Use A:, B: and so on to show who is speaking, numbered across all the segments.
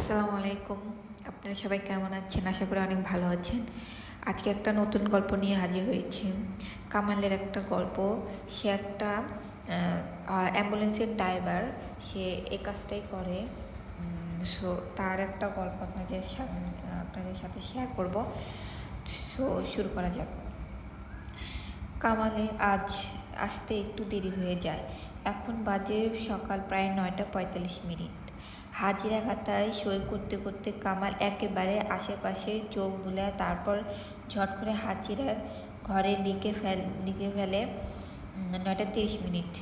A: আসসালামু আলাইকুম। আপনারা সবাই কেমন আছেন? আশা করি অনেক ভালো আছেন। আজকে একটা নতুন গল্প নিয়ে হাজির হয়েছি। কামালের একটা গল্প। সে একটা অ্যাম্বুলেন্সের ড্রাইভার। সে এই কাজটাই করে। সো তার একটা গল্প আপনাদের সাথে শেয়ার করব। সো শুরু করা যাক। কামালে আজ আসতে একটু দেরি হয়ে যায়। এখন বাজে সকাল প্রায় 9:45। হাজিরা খাতায় সই করতে করতে কামাল একেবারে আশেপাশে চোখ বুলায়, তারপর ঝট করে হাজিরার ঘরে লিখে ফেলে 9:30।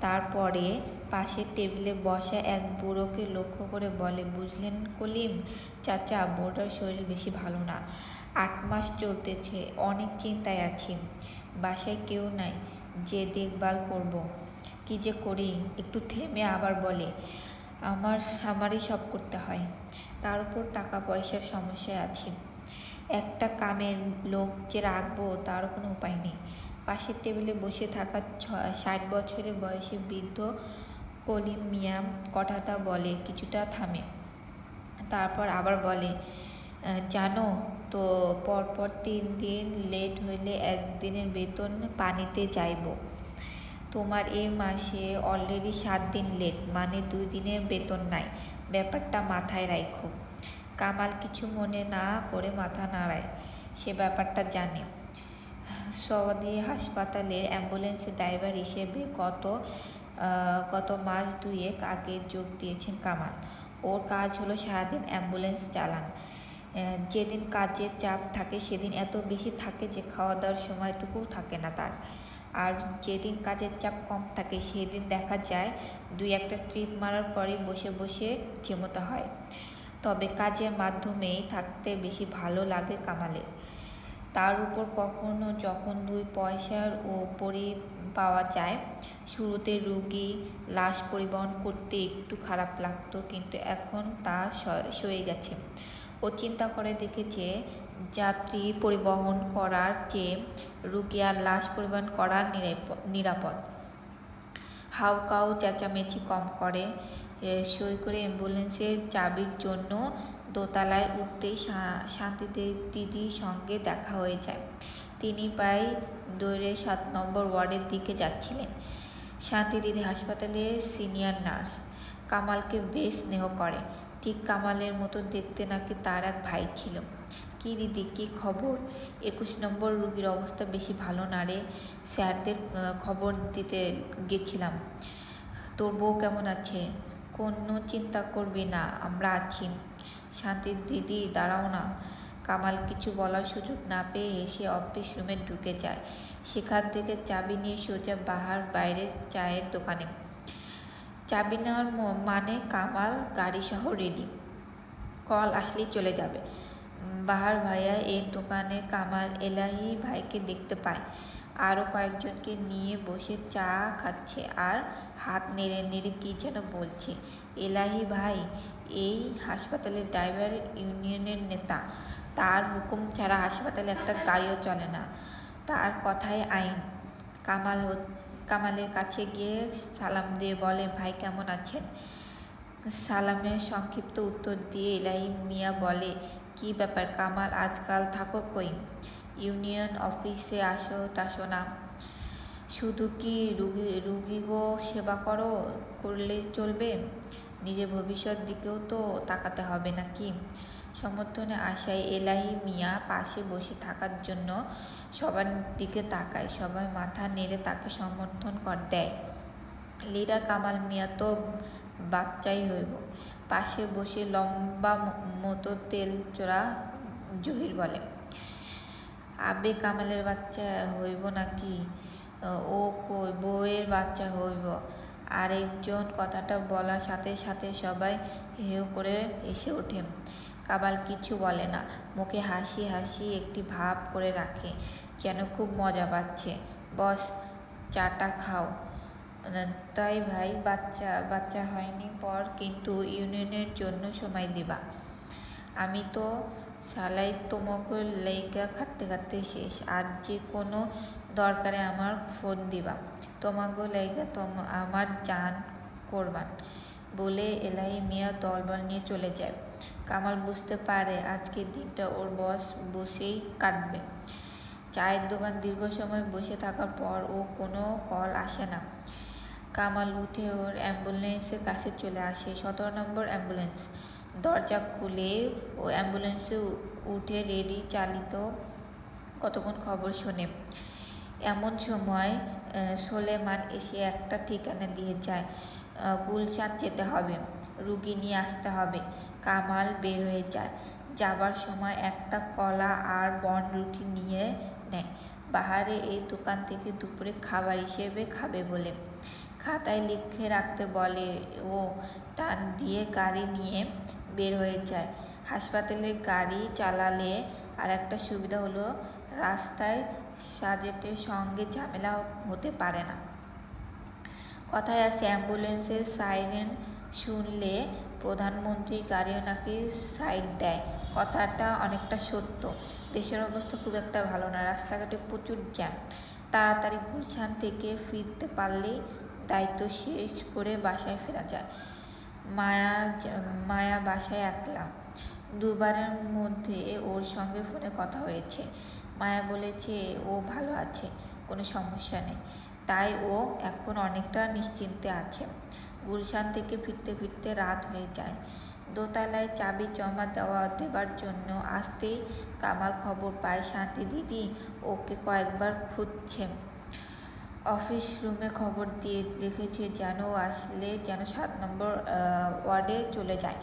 A: তারপরে পাশের টেবিলে বসা এক বুড়োকে লক্ষ্য করে বলে, বুঝলেন কলিম চাচা, বুড়োটার শরীর বেশি ভালো না। 8 মাস চলতেছে, অনেক চিন্তায় আছি। বাসায় কেউ নাই, যে দেখভাল করব। কি যে করি। একটু থেমে আবার বলে, আমারই সব করতে হয়। তার উপর টাকা পয়সার সমস্যায় আছি। একটা কামের লোক যে রাখবো তারও কোনো উপায় নেই। পাশের টেবিলে বসে থাকা 60 বছরের বয়সী বৃদ্ধ কলিম মিয়া কথাটা বলে, কিছুটা থামে, তারপর আবার বলে, জানো তো, পরপর 3 দিন লেট হইলে 1 দিনের বেতন পানিতে যাইব। তোমার এই মাসে অলরেডি 7 দিন লেট, মানে 2 দিনের বেতন নাই। ব্যাপারটা মাথায় রাখো। কামাল কিছু মনে না করে মাথা নাড়ায়। সে ব্যাপারটা জানে। সওয়াদি হাসপাতালের অ্যাম্বুলেন্স ড্রাইভার হিসেবে গত মাস 2 আগে যোগ দিয়েছেন কামাল। ওর কাজ হলো সারাদিন অ্যাম্বুলেন্স চালান। যেদিন কাজের চাপ থাকে সেদিন এত বেশি থাকে যে খাওয়া দাওয়ার সময়টুকুও থাকে না তার। আর যেদিন কাজের চাপ কম থাকে সেদিন দেখা যায় 2-1টা ট্রিপ মারার পরই বসে বসে ঝিমোতে হয়। তবে কাজের মাধ্যমেই থাকতে বেশি ভালো লাগে কামালের। তার উপর কখনো যখন 2 পয়সার ওপরই পাওয়া যায়। শুরুতে রুগী লাশ পরিবহন করতে একটু খারাপ লাগতো, কিন্তু এখন তা সয়ে গেছে। ও চিন্তা করে দেখেছে, যাত্রী পরিবহন করার চেয়ে রুগী আর লাশ পরিবহন করা নিরাপদ। হাউকাউ চেঁচামেচি কম করে। সই করে অ্যাম্বুলেন্সের চাবির জন্য দোতলায় উঠতেই শান্তি দিদির সঙ্গে দেখা হয়ে যায়। তিনি প্রায় দৌড়ে 7 নম্বর ওয়ার্ডের দিকে যাচ্ছিলেন। শান্তি দিদি হাসপাতালের সিনিয়র নার্স। কামালকে বেশ স্নেহ করে। ঠিক কামালের মতো দেখতে নাকি তার এক ভাই ছিল। কি দিদি, কি খবর? 21 নম্বর রুগীর অবস্থা বেশি ভালো না রে, স্যারদের খবর দিতে গেছিলাম। তোর বউ কেমন আছে? কোনো চিন্তা করবি না, আমরা আছি। শান্তির দিদি, দাঁড়াও না। কামাল কিছু বলার সুযোগ না পেয়ে এসে অফিস রুমে ঢুকে যায়। সেখান থেকে চাবি নিয়ে সোজা বাইরের চায়ের দোকানে। চাবি নেওয়ার মানে কামাল গাড়িসহ রেডি। কল আসলেই চলে যাবে। বাহার ভাইয়া এর দোকানে কামাল এলাহি ভাইকে দেখতে পায়। আরও কয়েকজনকে নিয়ে বসে চা খাচ্ছে আর হাত নেড়ে নেড়ে কী যেন বলছে। এলাহি ভাই এই হাসপাতালের ড্রাইভার ইউনিয়নের নেতা। তার হুকুম ছাড়া হাসপাতালে একটা গাড়িও চলে না। তার কথাই আইন। কামালের কাছে গিয়ে সালাম দিয়ে বলে, ভাই কেমন আছেন? সালামের সংক্ষিপ্ত উত্তর দিয়ে এলাহি মিয়া বলে, কি ব্যাপার কামাল, আজকাল থাকো কই? ইউনিয়ন অফিসে টাসো না? শুধু কি রুগীগো সেবা করলেই চলবে? নিজের ভবিষ্যৎ দিকেও তো তাকাতে হবে নাকি? সমর্থনে আশায় এলাহি মিয়া পাশে বসে থাকার জন্য সবার দিকে তাকায়। সবাই মাথা নেড়ে তাকে সমর্থন দেয়। লিডার কামাল মিয়া তো বাচ্চাই হইব। পাশে বসে লম্বা মতো তেলচোরা জহির বলে, আবে কামালের বাচ্চা হইব নাকি? ও কই, বউয়ের বাচ্চা হইব। আরেকজন কথাটা বলার সাথে সাথে সবাই হেউ করে এসে ওঠে। কামাল কিছু বলে না, মুখে হাসি হাসি একটি ভাব করে রাখে, যেন খুব মজা পাচ্ছে। বস, চাটা খাও। তাই ভাই, বাচ্চা হয়নি পর কিন্তু ইউনিয়নের জন্য সময় দিবা। আমি তো শালাই তোমাকে লেইকা খাটতে শেষ। আর যে কোনো দরকারে আমার ফোন দিবা। তোমাকে লেইকা আমার জান করবান। বলে এলাহি মিয়া দলবল নিয়ে চলে যায়। কামাল বুঝতে পারে আজকের দিনটা ওর বস বসেই কাটবে। চায়ের দোকান দীর্ঘ সময় বসে থাকার পর ও কোনো কল আসে না। কামাল উঠে ওর অ্যাম্বুলেন্সের কাছে চলে আসে। 17 নম্বর অ্যাম্বুলেন্স। দরজা খুলে ও অ্যাম্বুলেন্সে উঠে রেডি চালিত কতক্ষণ খবর শোনে। এমন সময় সোলেমান এসে একটা ঠিকানা দিয়ে যায়। গুলশান যেতে হবে, রুগী নিয়ে আসতে হবে। কামাল বের হয়ে যায়। যাবার সময় একটা কলা আর বনরুটি নিয়ে নেয়। বাহারে এই দোকান থেকে দুপুরে খাবার হিসেবে খাবে বলে। খাতায় লিখে রাখতে বলে ও টান দিয়ে গাড়ি নিয়ে বের হয়ে যায়। হাসপাতালের গাড়ি চালালে আর একটা সুবিধা হলো রাস্তায় সাজেটের সঙ্গে ঝামেলা হতে পারে না। কথায় আছে অ্যাম্বুলেন্সের সাইরেন শুনলে প্রধানমন্ত্রীর গাড়িও নাকি সাইড দেয়। কথাটা অনেকটা সত্য। দেশের অবস্থা খুব একটা ভালো না, রাস্তাঘাটে প্রচুর জ্যাম। তাড়াতাড়ি গুলশান থেকে ফিরতে পারলেই দায়িত্ব শেষ করে বাসায় ফেরা যায়। মায়া বাসায় একলা। দুবারের মধ্যে ওর সঙ্গে ফোনে কথা হয়েছে। মায়া বলেছে ও ভালো আছে, কোনো সমস্যা নেই, তাই ও এখন অনেকটা নিশ্চিন্তে আছে। গুলশান থেকে ফিরতে ফিরতে রাত হয়ে যায়। দোতলায় চাবি জমা দেবার জন্য আসতেই কামাল খবর পায় শান্তি দিদি ওকে কয়েকবার খুঁজছে। অফিস রুমে খবর দিয়ে রেখেছে যেন আসলে যেন 7 নম্বর ওয়ার্ডে চলে যায়।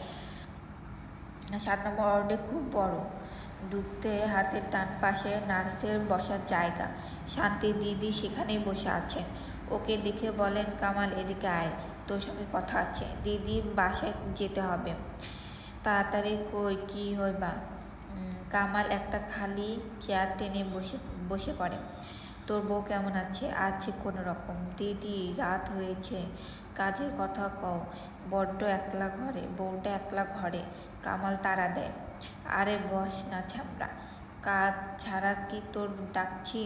A: 7 নম্বর ওয়ার্ডে খুব বড়। ঢুকতে হাতের ডান পাশে নার্সদের বসার জায়গা। শান্তি দিদি সেখানেই বসে আছেন। ওকে দেখে বলেন কামাল এদিকে আয়, তোর সঙ্গে কথা আছে। দিদি বাসায় যেতে হবে। তাড়াতাড়ি কই কি হইবা? কামাল একটা খালি চেয়ার টেনে বসে পড়ে। তোর বউ কেমন আছে? আছে কোনো রকম। দিদি রাত হয়েছে, কাজের কথা কও। বড্ড একলা ঘরে, বউটা একলা ঘরে। কামাল তাড়া দেয়, আরে বস না ছ্যামড়া, কাজ ছাড়া কি তোর ডাকছি?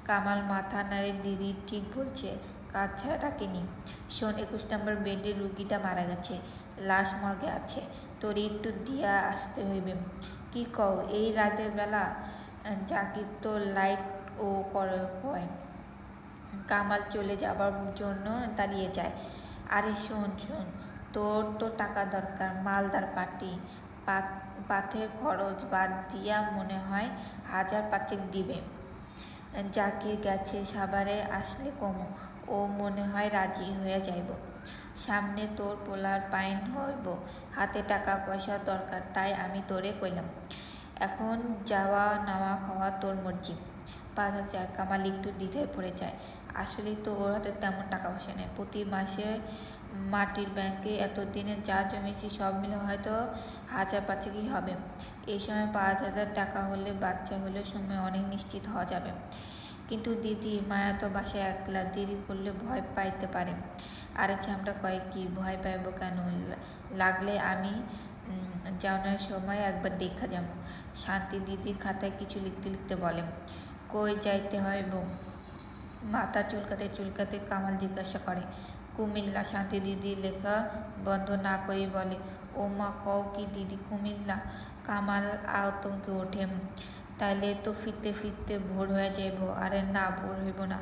A: কামাল মাথা নাড়ে, দিদি ঠিক বলছে, কাজ ছাড়া ডাকিনি। শোন, 21 নম্বর বেডের রুগীটা মারা গেছে, লাশ মর্গে আছে, তোর একটু দিয়া আসতে হইবে। কি কও এই রাতের বেলা? জাকির তো লাইট ও কয়। কামাল চলে যাবার জন্য দাঁড়িয়ে যায়। আরে শোন, তোর তো টাকা দরকার, মালদার পার্টি, পাথের খরচ বাদ দিয়া মনে হয় 1000 দিবে। জাকির গেছে সাভারে, আসলে কমো, ও মনে হয় রাজি হয়ে যাইব। সামনে তোর পোলার পাইন হইব, হাতে টাকা পয়সা দরকার, তাই আমি তোরে কইলাম। এখন যাওয়া নেওয়া খাওয়া তোর মর্জি। 5000। কামাল একটু দ্বিধায় পড়ে যায়। আসলেই তো ওর হাতে তেমন টাকা পয়সা নেই। প্রতি মাসে মাটির ব্যাংকে এতদিনে যা জমেছি সব মিলে হয়তো 1000 হবে। এই সময় 5000 টাকা হলে বাচ্চা হলে সময় অনেক নিশ্চিত হওয়া যাবে। কিন্তু দিদি মায়া তো বাসায় একলা, দেরি করলে ভয় পাইতে পারে। আরে আমরা কয় কি ভয় পাইব কেন? লাগলে আমি যাওয়ার সময় একবার দেখা যাব। শান্তি দিদির খাতায় কিছু লিখতে লিখতে বলে, কই যাইতে হইব? মাথা চুলকাতে কামাল জিজ্ঞাসা করে, কুমিল্লা। শান্তি দিদি লেখা বন্ধ না করে বলে, ও মা কও কি দিদি, কুমিল্লা? কামাল আতঙ্কে ওঠে, তাইলে তো ফিরতে ফিরতে ভোর হয়ে যাইব। আরে না, ভোর হইব না,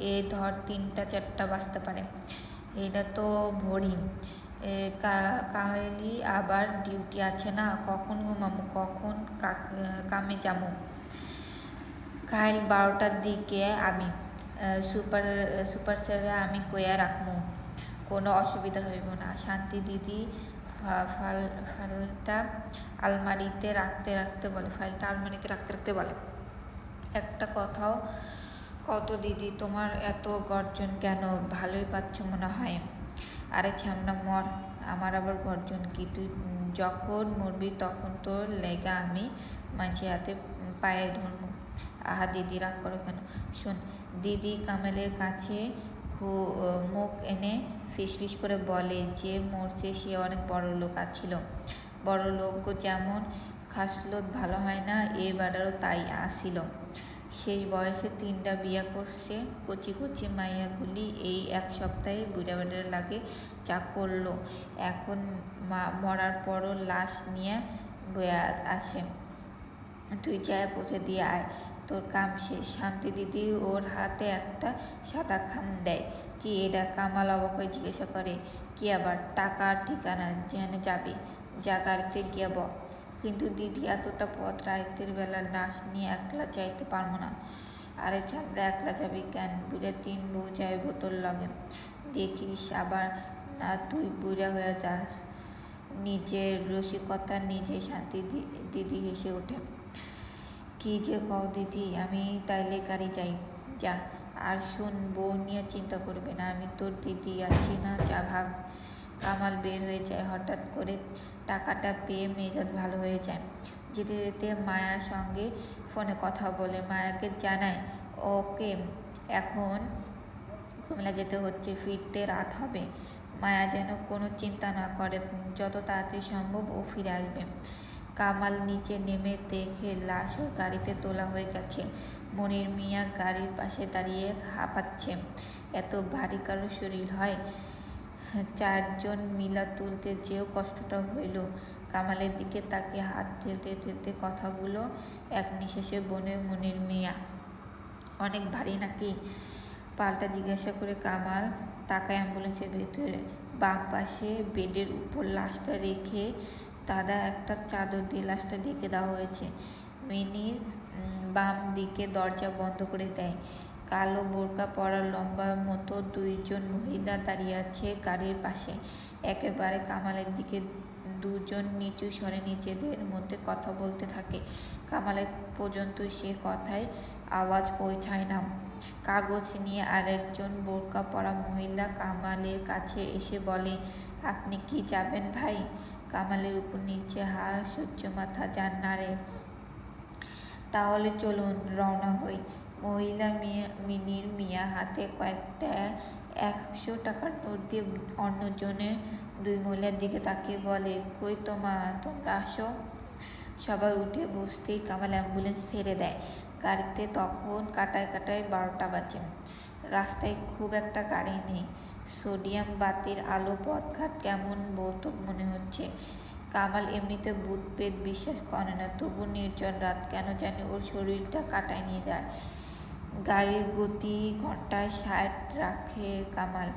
A: এ ধর 3টা-4টা বাজতে পারে। এটা তো ভোরই। কাহিলি আবার ডিউটি আছে না, কখন ঘুমামো, কখন কামে যাবো? কাল 12টার দিকে আমি সুপার স্যারে আমি কইয়া রাখবো, কোনো অসুবিধা হইব না। শান্তি দিদি ফাইলটা আলমারিতে রাখতে বলে, একটা কথাও কত দিদি, তোমার এত গর্জন কেন? ভালোই পাচ্ছ মনে হয়। আরে ছ্যামনা মর, আমার আবার গর্জন কি? তুই যখন মরবি তখন তোর লেগা আমি মানুষের হাতে পায়ে ধরবো। আহা দিদি রাগ করো কেন? শোন, দিদি কামালের কাছে মুখ এনে ফিসফিস করে বলে, যে মরছে সে অনেক বড় লোক ছিল। বড় লোক যেমন খাসলত ভালো হয় না, এবারেও তাই আসিল। সেই বয়সে 3টা বিয়া করছে। কচি মাইয়াগুলি এই 1 সপ্তাহে বুড়া লাগে যা করলো। এখন মরার পরও লাশ নিয়ে বয়ে আসে, তুই চায়ে পৌঁছে দিয়ে আয়, তোর কাম শেষ। শান্তি দিদি ওর হাতে একটা সাদা খাম দেয়। কি এটা? কামাল অবাক হয়ে জিজ্ঞাসা করে। কি আবার? টাকা আর ঠিকানা, জেনে যাবি, যা গাড়িতে গিয়ে বল। কিন্তু দিদি, এতটা পথ রাতের বেলা লাশ নিয়ে একলা যাইতে পারবো না। আরে চাঁদা, একলা যাবি কেন? বুড়ে 3 বউ যায় বোতল লগে, দেখিস আবার না তুই বুড়া হয়ে যাস। নিজের রসিকতা নিজে। শান্তি দিদি হেসে ওঠে। কি যে কও দিদি, আমি তাইলে গাড়ি যাই। যা। আর শোন, বউ নিয়ে চিন্তা করবে না, আমি তোর দিদি আছি না, যা ভাগ। কামাল বের হয়ে যায়। হঠাৎ করে টাকাটা পেয়ে মেজাজ ভালো হয়ে যায়। যেতে যেতে মায়ার সঙ্গে ফোনে কথা বলে, মায়াকে জানায় ওকে এখন কুমিল্লা যেতে হচ্ছে, ফিরতে রাত হবে। মায়া যেন কোনো চিন্তা না করে, যত তাড়াতাড়ি সম্ভব ও ফিরে আসবে। কামাল নিচে নেমে দেখে লাশ ওর গাড়িতে তোলা হয়ে গেছে। মনির মিয়া গাড়ির পাশে দাঁড়িয়ে হাঁপাচ্ছে। এত ভারী কারো শরীর হয়? 4 জন মিলা তুলতে যেও কষ্টটা হইল। কামালের দিকে তাকে হাত ঠেলতে ঠেলতে কথাগুলো এক নিঃশ্বাসে বনে মনির মিয়া। অনেক ভারী নাকি? পাল্টা জিজ্ঞাসা করে কামাল তাকায় অ্যাম্বুলেন্সের ভেতরে। বাম পাশে বেডের উপর লাশটা রেখে দাদা একটা চাদর দিয়ে লাশটা ঢেকে দেওয়া হয়েছে। মিনির বাম দিকে দরজা বন্ধ করে দেয়। কালো বোরকা পরা লম্বা মতো 2 জন মহিলা দাঁড়িয়ে আছে গাড়ির পাশে, একেবারে কামালের দিকে। 2 জন নিচু স্বরে নিজেদের মধ্যে কথা বলতে থাকে। কামালের পর্যন্ত সে কথায় আওয়াজ পৌঁছায় না। কাগজ নিয়ে আরেকজন বোরকা পরা মহিলা কামালের কাছে এসে বলে, আপনি কি যাবেন ভাই? কামালের উপর নিচে সূর্য মাথা, যান না রে। তাহলে চলুন, রওনা হই। মহিলা মিনির মিয়া হাতে কয়েকটা 100 টাকার নোট দিয়ে অন্যজনের 2 মহিলার দিকে তাকিয়ে বলে, কই তোমরা আসো। সবাই উঠে বসতেই কামাল অ্যাম্বুলেন্স ছেড়ে দেয়। গাড়িতে তখন কাটায় কাটায় 12টা বাজে। রাস্তায় খুব একটা গাড়ি নেই। সোডিয়াম বাতির আলো পথঘাট কেমন ভৌতিক মনে হচ্ছে। কামাল এমনিতে ভূত পেত বিশ্বাস করে না, তবু নির্জন রাত কেন জানি ওর শরীরটা কাটায় নিয়ে যায়। গাড়ির গতি ঘন্টায় 60 রাখে কামাল।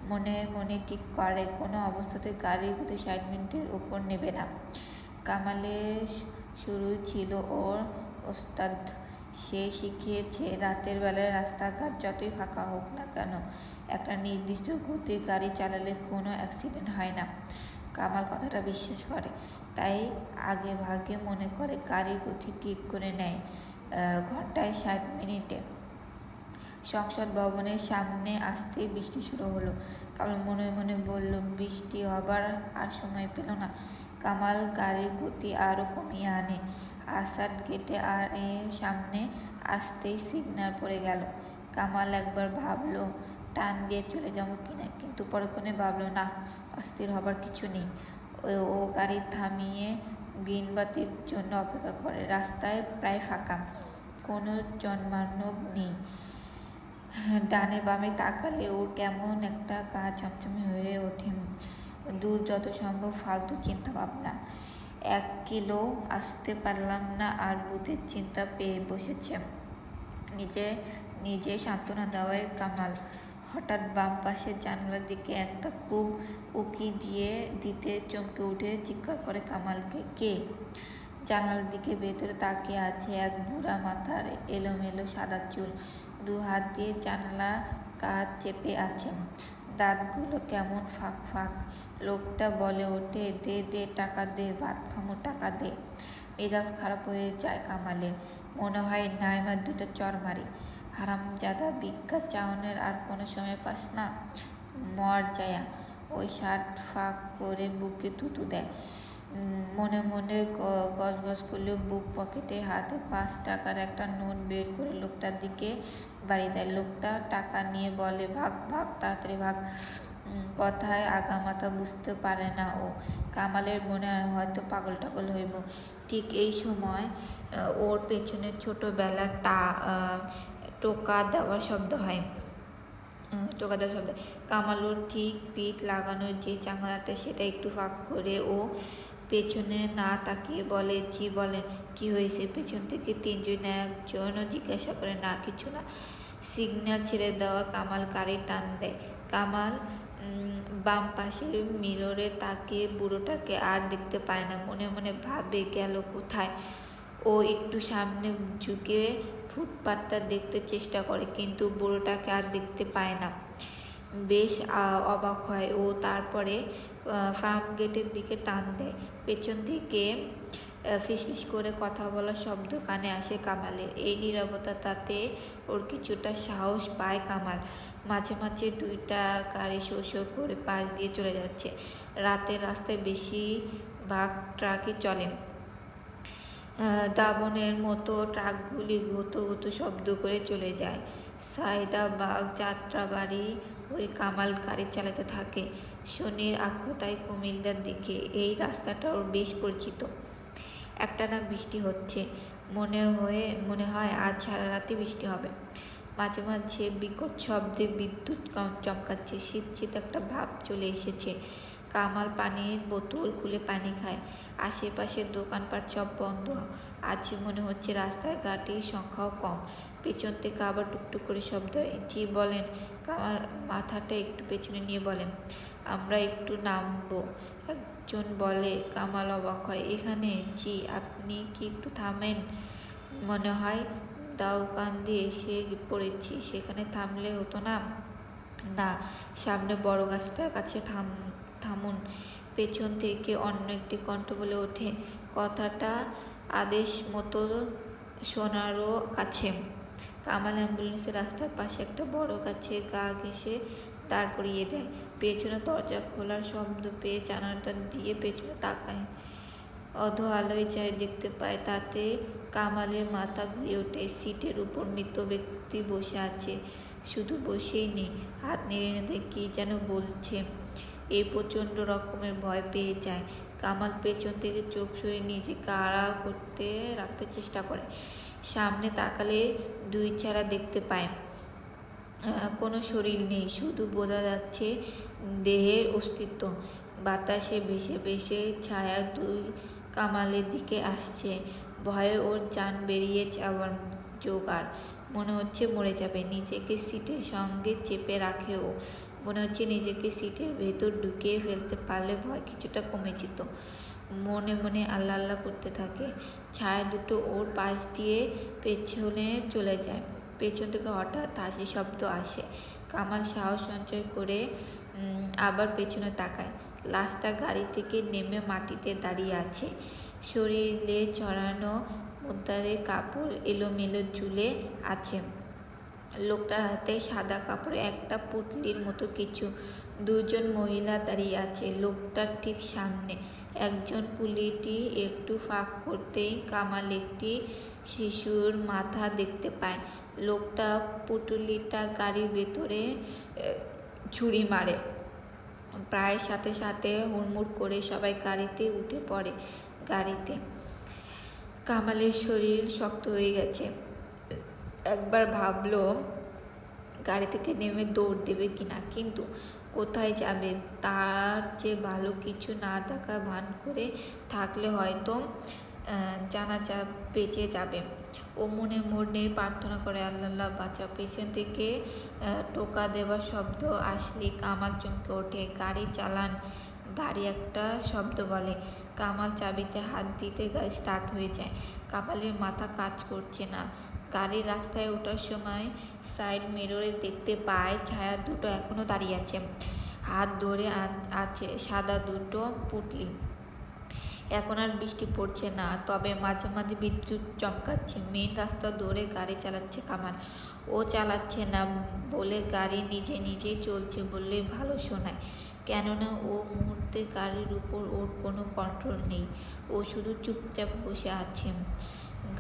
A: মনে মনে ঠিক করে কোনো অবস্থাতে গাড়ির গতি 60 মিনিটের উপর নেবে না। কামালের শুরু ছিল ওর ওস্তাদ। সে শিখিয়েছে রাতের বেলায় রাস্তাঘাট যতই ফাঁকা হোক না কেন, একটা নির্দিষ্ট গতির গাড়ি চালালে কোনো অ্যাক্সিডেন্ট হয় না। কামাল কথাটা বিশ্বাস করে, তাই আগে ভাগে মনে করে গাড়ির গতি ঠিক করে নেয় ঘন্টায় 60 মিনিটে। সংসদ ভবনের সামনে আসতেই বৃষ্টি শুরু হলো। কামাল মনে মনে বলল, বৃষ্টি হবার আর সময় পেল না। কামাল গাড়ির গতি আরও কমিয়ে আনে। আসাদ গেটে আর এর সামনে আসতেই সিগন্যাল পড়ে গেল। কামাল একবার ভাবলো টান দিয়ে চলে যাবো কিনা, কিন্তু পরক্ষণে ভাবলো না, অস্থির হবার কিছু নেই। ও গাড়ি থামিয়ে গ্রিন বাতির জন্য অপেক্ষা করে। রাস্তায় প্রায় ফাঁকা, কোনো জনমানব নেই। ডানে বামে তাকালে ওর কেমন একটা গা ছমছমে হয়ে ওঠে। দূর যত সম্ভব ফালতু চিন্তা ভাবনা। 1 কিলো আসতে পারলাম না আর ভূতের চিন্তা পেয়ে বসেছে। নিজে সান্ত্বনা দেওয়ায় কামাল। হঠাৎ বাম পাশের জানালার দিকে একটা খুব উকি দিতে চমকে উঠে চিৎকার করে কামালকে, কে? জানালার দিকে ভেতরে তাকিয়ে আছে এক বুড়া, মাথার এলোমেলো সাদা চুল, 2 হাত দিয়ে জানালা কাঁচ চেপে আছেন, দাঁতগুলো কেমন ফাঁক ফাঁক। লোকটা বলে ওঠে, দে দে টাকা দে, ভাত খামো, টাকা দে। মেজাজ খারাপ হয়ে যায় কামালের। মনে হয় নাইমার 2টা চর মারি। হারামজাদা, ভিক্ষা চাওনের আর কোনো সময় পাস না? মর যায়া। ওই শার্ট ফাঁক করে বুকে থুতু দেয়। মনে মনে গজগজ করলেও বুক পকেটে হাতে 5 টাকার একটা নোট বের করে লোকটার দিকে বাড়ি দেয়। লোকটা টাকা নিয়ে বলে, ভাগ ভাগ, তাড়াতাড়ি ভাগ। কথায় আগামাথা বুঝতে পারে না ও। কামালের মনে হয় হয়তো পাগল টাগল হইব। ঠিক এই সময় ওর পেছনে ছোটোবেলার টোকা দেওয়ার শব্দ হয়। কামাল ওর ঠিক পিঠ লাগানোর যে জানালাটা, সেটা একটু ফাঁক করে ও পেছনে না তাকিয়ে বলে, জি বলেন, কি হয়েছে? পেছন থেকে তিনজন একজনও জিজ্ঞাসা করে, না কিছু না। সিগন্যাল ছেড়ে দেওয়া কামাল গাড়ি টান দেয়। কামাল বাম পাশের মিররে তাকিয়ে বুড়োটাকে আর দেখতে পায় না। মনে মনে ভাবে, গেল কোথায়? ও একটু সামনে ঝুঁকে ফুটপাতটা দেখতে চেষ্টা করে, কিন্তু বুড়োটাকে আর দেখতে পায় না। বেশ অবাক হয় ও। তারপরে ফার্ম গেটের দিকে টান দেয়। পেছন থেকে ফিসফিস করে কথা বলার শব্দ কানে আসে কামালের। এই নীরবতা, তাতে ওর কিছুটা সাহস পায় কামাল। মাঝে মাঝে দুইটা গাড়ি শো শো করে পাশ দিয়ে চলে যাচ্ছে। রাতের রাস্তায় বেশিরভাগ ট্রাকই চলে। দাবনের মতো ট্রাকগুলি ঘুতো ঘুতো শব্দ করে চলে যায়। সায়দাবাগ যাত্রাবাড়ি ওই কামাল গাড়ি চালাতে থাকে। শনির আখ্যাতায় কুমিল্লার দিকে। এই রাস্তাটা ওর বেশ পরিচিত। একটানা বৃষ্টি হচ্ছে। মনে হয় আজ সারা রাতে বৃষ্টি হবে। মাঝে মাঝে বিকট শব্দে বিদ্যুৎ চমকাচ্ছে। শীত শীত একটা ভাব চলে এসেছে। কামাল পানির বোতল খুলে পানি খায়। আশেপাশের দোকানপাট সব বন্ধ। আজ মনে হচ্ছে রাস্তায় গাড়ির সংখ্যাও কম। পেছন থেকে আবার টুকটুক করে শব্দ হয়। জি বলেন। কামাল মাথাটা একটু পেছনে নিয়ে বলেন, আমরা একটু নামবো। একজন বলে। কামাল অবাক হয়, এখানে? জি। আপনি কি একটু থামেন? মনে হয় দাউকান্দি এসে পড়েছি, সেখানে থামলে হতো না? না, সামনে বড় গাছটার কাছে থামুন। পেছন থেকে অন্য একটি কণ্ঠ বলে ওঠে, কথাটা আদেশ মতো শোনারও কাছে। কামাল অ্যাম্বুলেন্সের রাস্তার পাশে একটা বড় গাছে গা ঘেঁষে দাঁড় করিয়ে দেয়। পেছনে দরজা খোলার শব্দ পেয়ে জানালাটা দিয়ে পেছনে তাকায়। অধো আলোয় যায় দেখতে পায়, তাতে কামালের মাথা ঘুরে ওঠে। সিটের উপর মৃত ব্যক্তি বসে আছে। শুধু বসেই নেই, হাত নেড়ে নেড়ে কি যেন বলছে। এই প্রচণ্ড রকমের ভয় পেয়ে যায়। কামাল পেছন থেকে চোখ সরিয়ে নিজেকে আড়াল করতে রাখতে চেষ্টা করে। সামনে তাকালে দুই চেহারা দেখতে পায়। কোনো শরীর নেই, শুধু বোঝা যাচ্ছে দেহের অস্তিত্ব। বাতাসে ভেসে ভেসে ছায়া দুই কামালের দিকে আসছে। ভয়ে ওর জান বেরিয়ে যাওয়ার জোগাড়। মনে হচ্ছে মরে যাবে। নিজেকে সিটের সঙ্গে চেপে রাখে ও। মনে হচ্ছে নিজেকে সিটের ভেতর ঢুকিয়ে ফেলতে পারলে ভয় কিছুটা কমে যেত। মনে মনে আল্লাহ আল্লাহ করতে থাকে। ছায়া দুটো ওর পাশ দিয়ে পেছনে চলে যায়। পেছন থেকে হঠাৎ হাসি শব্দ আসে। কামাল সাহস সঞ্চয় করে আবার পেছনে তাকায়। লাশটা গাড়ি থেকে নেমে মাটিতে দাঁড়িয়ে আছে। শরীরে ছড়ানো মুদ্রারে কাপড় এলোমেলো ঝুলে আছে। লোকটার হাতে সাদা কাপড়ে একটা পুটলির মতো কিছু। দুজন মহিলা দাঁড়িয়ে আছে লোকটার ঠিক সামনে। একজন পুলিটি একটু ফাঁক করতেই কামাল একটি শিশুর মাথা দেখতে পায়। লোকটা পুটুলিটা গাড়ির ভেতরে ছুরি মারে। প্রায় সাথে সাথে হুড়মুড় করে সবাই গাড়িতে উঠে পড়ে। গাড়িতে কামালের শরীর শক্ত হয়ে গেছে। একবার ভাবলো গাড়ি থেকে নেমে দৌড় দেবে কিনা, কিন্তু কোথায় যাবে? তার চেয়ে ভালো কিছু না থাকা ভান করে থাকলে হয়তো জানাজা বেঁচে যাবে। ও মনে মনে প্রার্থনা করে, আল্লাহ বাঁচাও। পেছন থেকে টোকা দেওয়ার শব্দ আসলে কামাল চমকে ওঠে। গাড়ি চালান। ভারী একটা শব্দ বলে। কামাল চাবিতে হাত দিতে গাড়ি স্টার্ট হয়ে যায়। কামালের মাথা কাজ করছে না। গাড়ির রাস্তায় ওঠার সময় সাইড মিররে দেখতে পায় ছায়া দুটো এখনো দাঁড়িয়ে আছে। হাত ধরে আছে সাদা দুটো পুটলি। এখন আর বৃষ্টি পড়ছে না, তবে মাঝে মাঝে বিদ্যুৎ চমকাচ্ছে। মেন রাস্তা ধরে গাড়ি চালাচ্ছে কামাল। ও চালাচ্ছে না বলে গাড়ি নিজে নিজেই চলছে বললেই ভালো শোনায়। কেননা ও মুহূর্তে গাড়ির উপর ওর কোনো কন্ট্রোল নেই। ও শুধু চুপচাপ বসে আছে।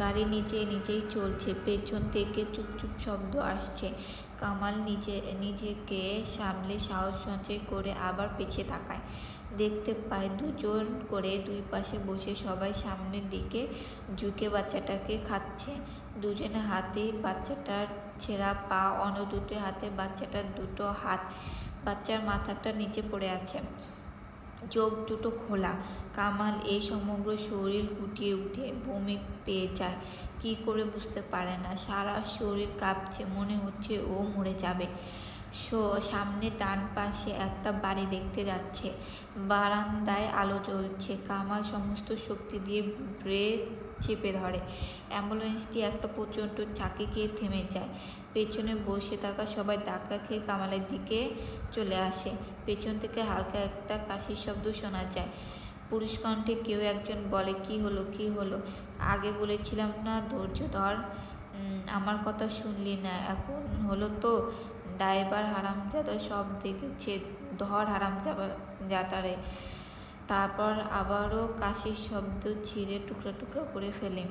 A: গাড়ি নিজেই চলছে। পেছন থেকে চুপচুপ শব্দ আসছে। কামাল নিজেকে সামলে সাহস সঞ্চয় করে আবার পিছিয়ে তাকায়। দেখতে পায় দুজন করে দুই পাশে বসে সবাই সামনের দিকে ঝুঁকে বাচ্চাটাকে খাচ্ছে। দুজনের হাতে বাচ্চাটার ছেঁড়া পা, অন্য দুটো হাতে বাচ্চাটার দুটো হাত। বাচ্চার মাথাটা নিচে পড়ে আছে। চোখ দুটো খোলা। কামাল এই সমগ্র শরীর গুটিয়ে উঠে বমি পেয়ে যায়। কি করে বুঝতে পারে না, সারা শরীর কাঁপছে, মনে হচ্ছে ও মরে যাবে। সামনে ডান পাশে একটা বাড়ি দেখতে যাচ্ছে, বারান্দায় আলো জ্বলছে। কামাল সমস্ত শক্তি দিয়ে ব্রেক চেপে ধরে। অ্যাম্বুলেন্সটি একটা প্রচণ্ড চাকি খেয়ে থেমে যায়। পেছনে বসে থাকা সবাই ধাক্কা খেয়ে কামালের দিকে চলে আসে। পেছন থেকে হালকা একটা কাশির শব্দ শোনা যায়। পুরুষ কণ্ঠে কেউ একজন বলে, কি হলো, কি হলো? আগে বলেছিলাম না ধৈর্য ধর, আমার কথা শুনলি না, এখন হলো তো। ড্রাইভার হারামজাদা সব দেখেছে, ধর হারামজাদারে। তারপর আবারও কাশির শব্দ, ছিঁড়ে টুকরা টুকরা করে ফেলে।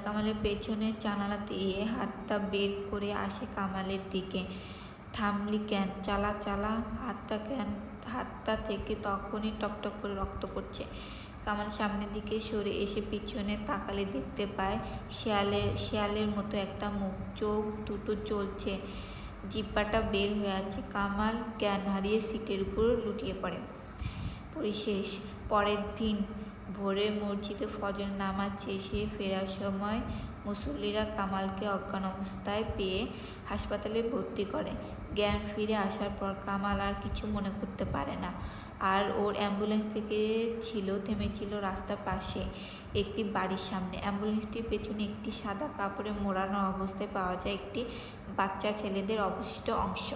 A: কামালের পেছনের জানালা দিয়ে হাতটা বের করে আসে কামালের দিকে। থামলি কেন? চালা চালা। হাতটা থেকে তখনই টকটক করে রক্ত পড়ছে। কামাল সামনের দিকে সরে এসে পিছনে তাকালে দেখতে পায় শেয়ালের মতো একটা মুখ, চোখ দুটো জ্বলছে, জিহ্বাটা বের হয়ে আছে। কামাল জ্ঞান হারিয়ে সিটের উপর লুটিয়ে পড়ে। পরিশেষ। পরের দিন ভোরে মসজিদে ফজর নামাজ শেষে ফেরার সময় মুসল্লিরা কামালকে অজ্ঞান অবস্থায় পেয়ে হাসপাতালে ভর্তি করে। জ্ঞান ফিরে আসার পর কামাল আর কিছু মনে করতে পারে না। আর ওর অ্যাম্বুলেন্স থেমেছিল রাস্তার পাশে একটি বাড়ির সামনে। অ্যাম্বুলেন্সটির পেছনে একটি সাদা কাপড়ে মোড়ানো অবস্থায় পাওয়া যায় একটি বাচ্চা ছেলেদের অবশিষ্ট অংশ।